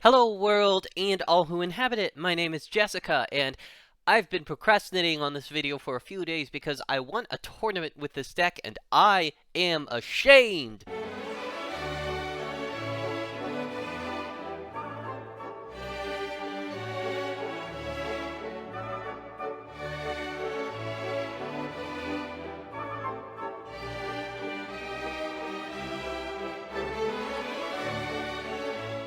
Hello, world, and all who inhabit it. My name is Jessica, and I've been procrastinating on this video for a few days because I want a tournament with this deck, and I am ashamed!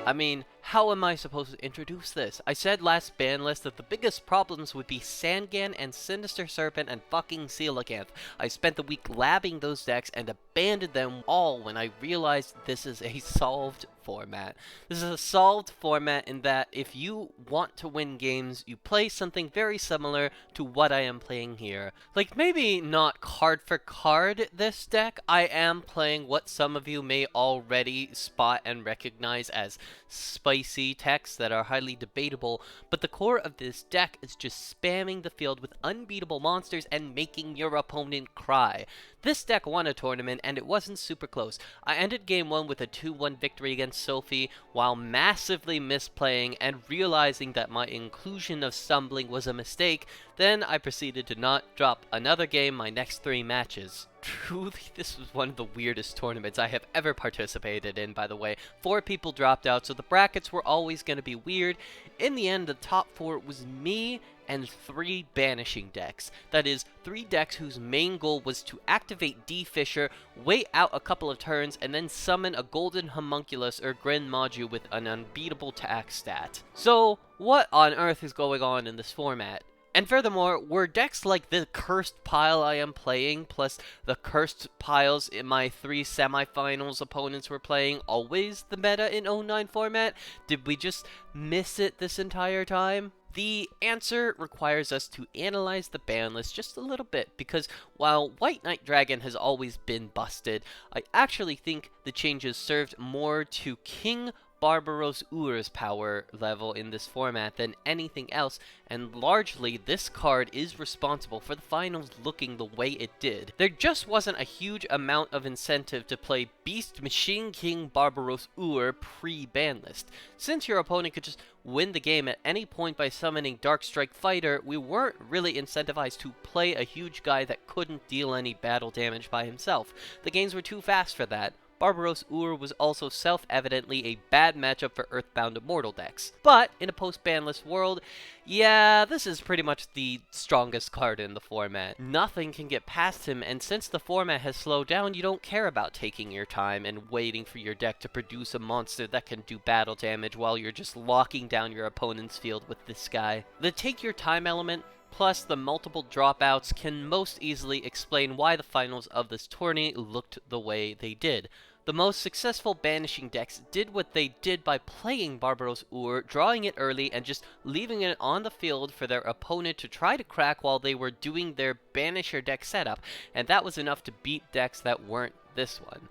I mean, how am I supposed to introduce this? I said last ban list that the biggest problems would be Sangan and Sinister Serpent and fucking Coelacanth. I spent the week labbing those decks and abandoned them all when I realized this is a solved format. This is a solved format in that if you want to win games, you play something very similar to what I am playing here. Like, maybe not card for card this deck. I am playing what some of you may already spot and recognize as spicy techs that are highly debatable, but the core of this deck is just spamming the field with unbeatable monsters and making your opponent cry. This deck won a tournament, and it wasn't super close. I ended game 1 with a 2-1 victory against Sophie, while massively misplaying and realizing that my inclusion of Stumbling was a mistake. Then I proceeded to not drop another game my next 3 matches. Truly, this was one of the weirdest tournaments I have ever participated in, by the way. 4 people dropped out, so the brackets were always going to be weird. In the end, the top 4 was me and 3 banishing decks. That is, 3 decks whose main goal was to activate D. Fisher, wait out a couple of turns, and then summon a Golden Homunculus or Grin Maju with an unbeatable tax stat. So, what on earth is going on in this format? And furthermore, were decks like the cursed pile I am playing, plus the cursed piles in my 3 semifinals opponents were playing, always the meta in 09 format? Did we just miss it this entire time? The answer requires us to analyze the ban list just a little bit, because while White Knight Dragon has always been busted, I actually think the changes served more to King Barbaros Ur's power level in this format than anything else, and largely this card is responsible for the finals looking the way it did. There just wasn't a huge amount of incentive to play Beast Machine King Barbaros Ur pre-ban list. Since your opponent could just win the game at any point by summoning Dark Strike Fighter, we weren't really incentivized to play a huge guy that couldn't deal any battle damage by himself. The games were too fast for that. Barbaros Ur was also self-evidently a bad matchup for Earthbound Immortal decks. But, in a post-banless world, yeah, this is pretty much the strongest card in the format. Nothing can get past him, and since the format has slowed down, you don't care about taking your time and waiting for your deck to produce a monster that can do battle damage while you're just locking down your opponent's field with this guy. The take your time element, plus the multiple dropouts, can most easily explain why the finals of this tourney looked the way they did. The most successful banishing decks did what they did by playing Barbaros Ur, drawing it early, and just leaving it on the field for their opponent to try to crack while they were doing their Banisher deck setup, and that was enough to beat decks that weren't this one.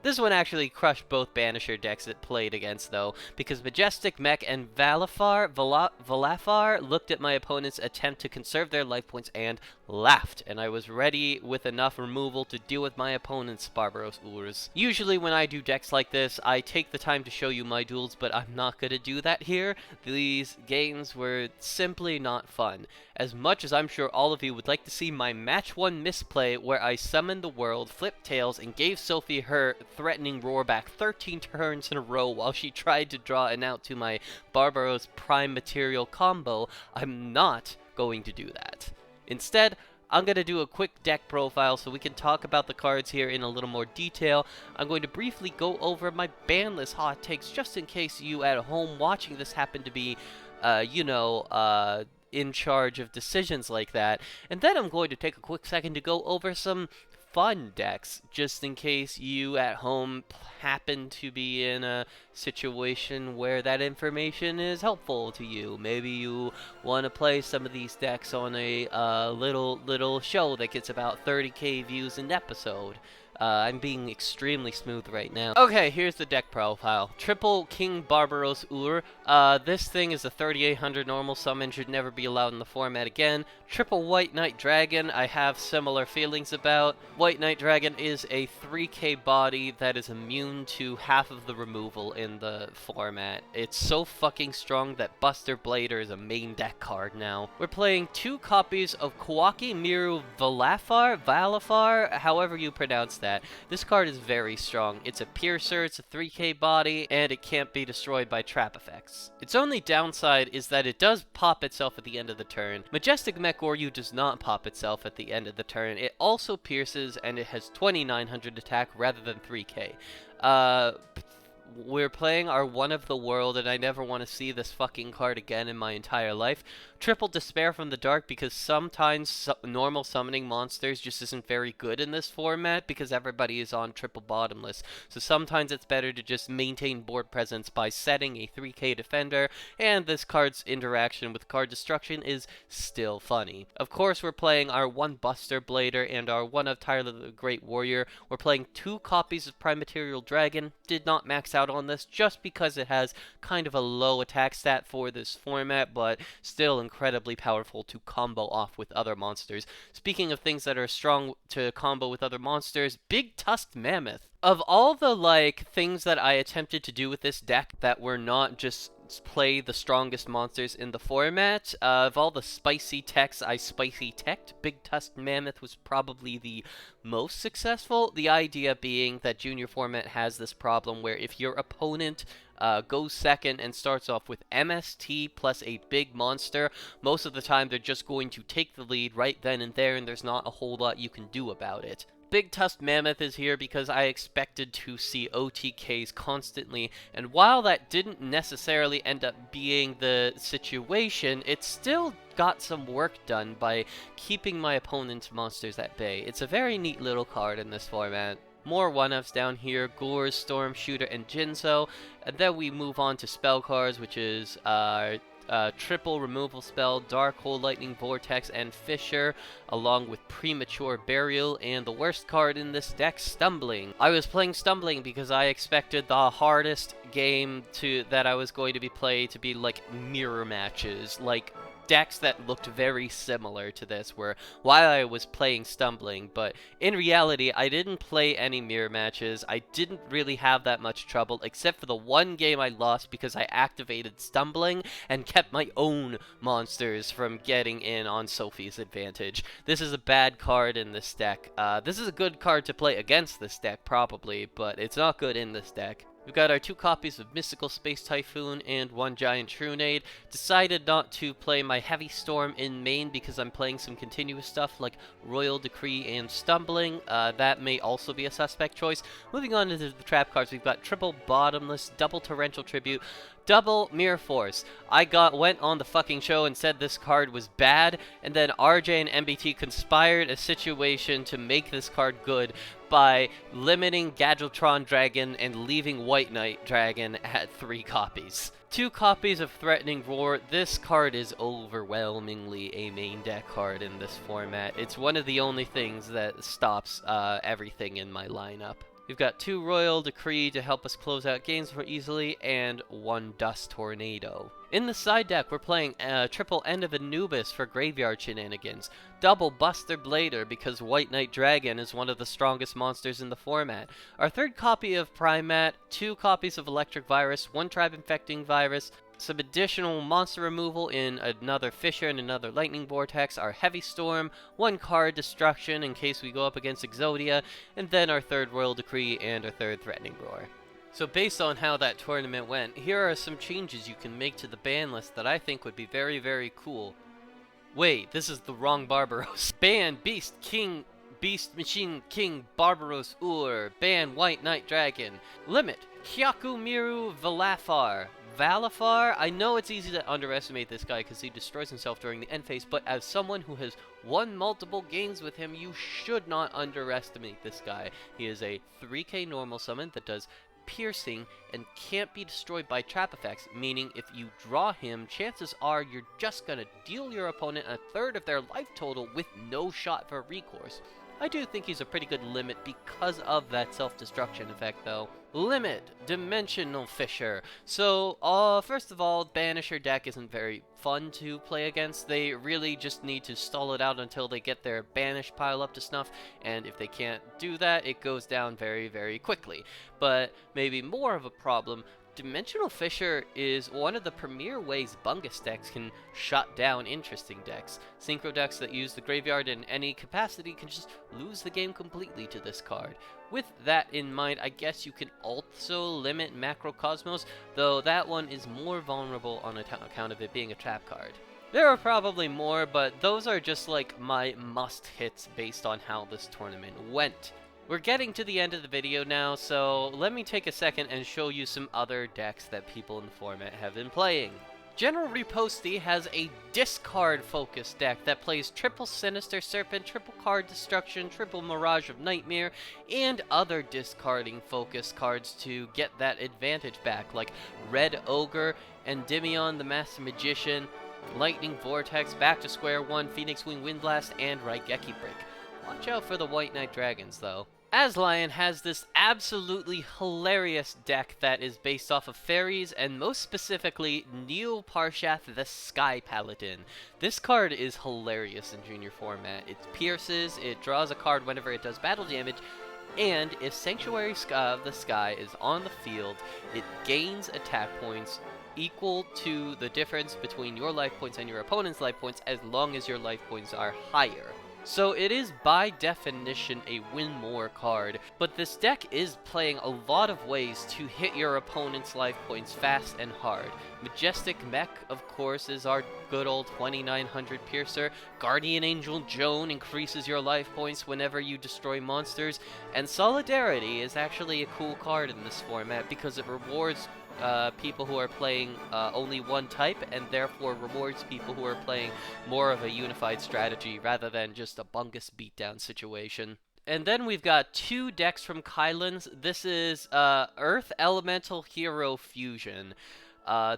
This one actually crushed both Banisher decks it played against, though, because Majestic Mech and Valafar looked at my opponent's attempt to conserve their life points and laughed, and I was ready with enough removal to deal with my opponent's Barbaros Urs. Usually when I do decks like this, I take the time to show you my duels, but I'm not going to do that here. These games were simply not fun. As much as I'm sure all of you would like to see my match 1 misplay where I summoned the world, flipped tails, and gave Sophie her threatening roar back 13 turns in a row while she tried to draw an out to my Barbaros Prime Material combo, I'm not going to do that. Instead, I'm going to do a quick deck profile so we can talk about the cards here in a little more detail. I'm going to briefly go over my ban list hot takes just in case you at home watching this happen to be, in charge of decisions like that. And then I'm going to take a quick second to go over some fun decks, just in case you at home happen to be in a situation where that information is helpful to you. Maybe you want to play some of these decks on a little show that gets about 30k views an episode. I'm being extremely smooth right now. Okay, here's the deck profile. Triple King Barbaros Ur. This thing is a 3800 normal summon, should never be allowed in the format again. Triple White Knight Dragon, I have similar feelings about. White Knight Dragon is a 3k body that is immune to half of the removal in the format. It's so fucking strong that Buster Blader is a main deck card now. We're playing 2 copies of Kawaki Miru Valafar, however you pronounce that. This card is very strong. It's a piercer, it's a 3k body, and it can't be destroyed by trap effects. Its only downside is that it does pop itself at the end of the turn. Majestic Mech Goryu does not pop itself at the end of the turn. It also pierces, and it has 2900 attack rather than 3k. We're playing our One of the World, and I never want to see this fucking card again in my entire life. Triple Despair from the Dark, because sometimes normal summoning monsters just isn't very good in this format because everybody is on triple bottomless. So sometimes it's better to just maintain board presence by setting a 3k defender, and this card's interaction with card destruction is still funny. Of course, we're playing our 1 Buster Blader and our 1 of Tyler the Great Warrior. We're playing 2 copies of Prime Material Dragon. Did not max out on this just because it has kind of a low attack stat for this format, but still incredibly powerful to combo off with other monsters. Speaking of things that are strong to combo with other monsters, Big Tusked Mammoth. Of all the things that I attempted to do with this deck that were not just play the strongest monsters in the format, of all the spicy techs I spicy teched, Big Tusked Mammoth was probably the most successful. The idea being that junior format has this problem where if your opponent goes second and starts off with MST plus a big monster, most of the time they're just going to take the lead right then and there, and there's not a whole lot you can do about it. Big Tusked Mammoth is here because I expected to see OTKs constantly, and while that didn't necessarily end up being the situation, it still got some work done by keeping my opponent's monsters at bay. It's a very neat little card in this format. More one-ups down here, Gores, Storm Shooter, and Jinzo, and then we move on to spell cards, which is triple removal spell, Dark Hole, Lightning Vortex, and Fissure, along with Premature Burial, and the worst card in this deck, Stumbling. I was playing Stumbling because I expected the hardest game that I was going to be played to be like mirror matches, like decks that looked very similar to this while I was playing Stumbling, but in reality, I didn't play any mirror matches. I didn't really have that much trouble, except for the one game I lost because I activated Stumbling and kept my own monsters from getting in on Sophie's advantage. This is a bad card in this deck. This is a good card to play against this deck, probably, but it's not good in this deck. We've got our 2 copies of Mystical Space Typhoon and 1 Giant Trunade. Decided not to play my Heavy Storm in main because I'm playing some continuous stuff like Royal Decree and Stumbling. That may also be a suspect choice. Moving on to the trap cards, we've got Triple Bottomless, Double Torrential Tribute, Double Mirror Force. I went on the fucking show and said this card was bad, and then RJ and MBT conspired a situation to make this card good by limiting Gadgetron Dragon and leaving White Knight Dragon at 3 copies. 2 copies of Threatening Roar. This card is overwhelmingly a main deck card in this format. It's one of the only things that stops everything in my lineup. We've got 2 Royal Decree to help us close out games more easily, and 1 Dust Tornado. In the side deck, we're playing triple End of Anubis for graveyard shenanigans, double Buster Blader because White Knight Dragon is one of the strongest monsters in the format, our 3rd copy of Primat, 2 copies of Electric Virus, 1 Tribe Infecting Virus, some additional monster removal in another Fissure and another Lightning Vortex, our Heavy Storm, 1 card Destruction in case we go up against Exodia, and then our 3rd Royal Decree and our 3rd Threatening Roar. So based on how that tournament went, here are some changes you can make to the ban list that I think would be very, very cool. Wait, this is the wrong Barbaros. Ban Beast Machine King Barbaros Ur. Ban White Knight Dragon. Limit Kyaku Miru Valafar. I know it's easy to underestimate this guy because he destroys himself during the end phase, but as someone who has won multiple games with him, you should not underestimate this guy. He is a 3k normal summon that does piercing and can't be destroyed by trap effects, meaning if you draw him, chances are you're just gonna deal your opponent 1/3 of their life total with no shot for recourse. I do think he's a pretty good limit because of that self-destruction effect, though. Limit, Dimensional Fissure. So, first of all, Banisher deck isn't very fun to play against. They really just need to stall it out until they get their Banish pile up to snuff, and if they can't do that, it goes down very, very quickly. But maybe more of a problem, Dimensional Fissure is one of the premier ways Bungus decks can shut down interesting decks. Synchro decks that use the graveyard in any capacity can just lose the game completely to this card. With that in mind, I guess you can also limit Macrocosmos, though that one is more vulnerable on account of it being a trap card. There are probably more, but those are just like my must-hits based on how this tournament went. We're getting to the end of the video now, so let me take a second and show you some other decks that people in the format have been playing. General Riposte has a discard-focused deck that plays triple Sinister Serpent, triple Card Destruction, triple Mirage of Nightmare, and other discarding-focused cards to get that advantage back, like Red Ogre, Endymion the Master Magician, Lightning Vortex, Back to Square One, Phoenix Wing Windblast, and Raigeki Break. Watch out for the White Knight Dragons, though. Aslion has this absolutely hilarious deck that is based off of fairies, and most specifically, Neo Parshath the Sky Paladin. This card is hilarious in Junior format. It pierces, it draws a card whenever it does battle damage, and if Sanctuary of the Sky is on the field, it gains attack points equal to the difference between your life points and your opponent's life points as long as your life points are higher. So it is by definition a win more card, but this deck is playing a lot of ways to hit your opponent's life points fast and hard. Majestic Mech, of course, is our good old 2900 Piercer. Guardian Angel Joan increases your life points whenever you destroy monsters, and Solidarity is actually a cool card in this format because it rewards people who are playing only one type, and therefore rewards people who are playing more of a unified strategy rather than just a Bungus beatdown situation. And then we've got two decks from Kylan's. This is Earth Elemental Hero Fusion.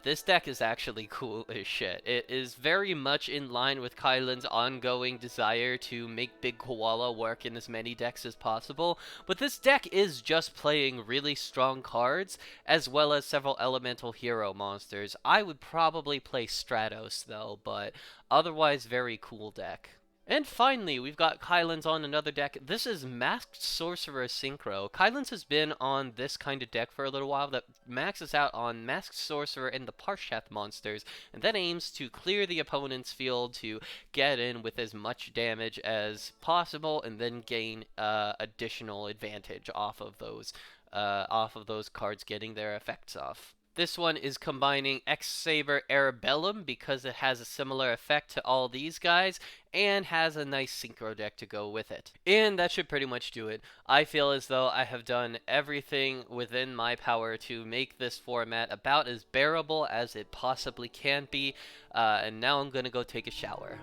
This deck is actually cool as shit. It is very much in line with Kylan's ongoing desire to make Big Koala work in as many decks as possible, but this deck is just playing really strong cards, as well as several elemental hero monsters. I would probably play Stratos, though, but otherwise very cool deck. And finally, we've got Kylan's on another deck. This is Masked Sorcerer Synchro. Kylan's has been on this kind of deck for a little while that maxes out on Masked Sorcerer and the Parshath monsters, and then aims to clear the opponent's field to get in with as much damage as possible, and then gain additional advantage off of those cards getting their effects off. This one is combining X-Saber Arabellum because it has a similar effect to all these guys, and has a nice synchro deck to go with it. And that should pretty much do it. I feel as though I have done everything within my power to make this format about as bearable as it possibly can be, and now I'm gonna go take a shower.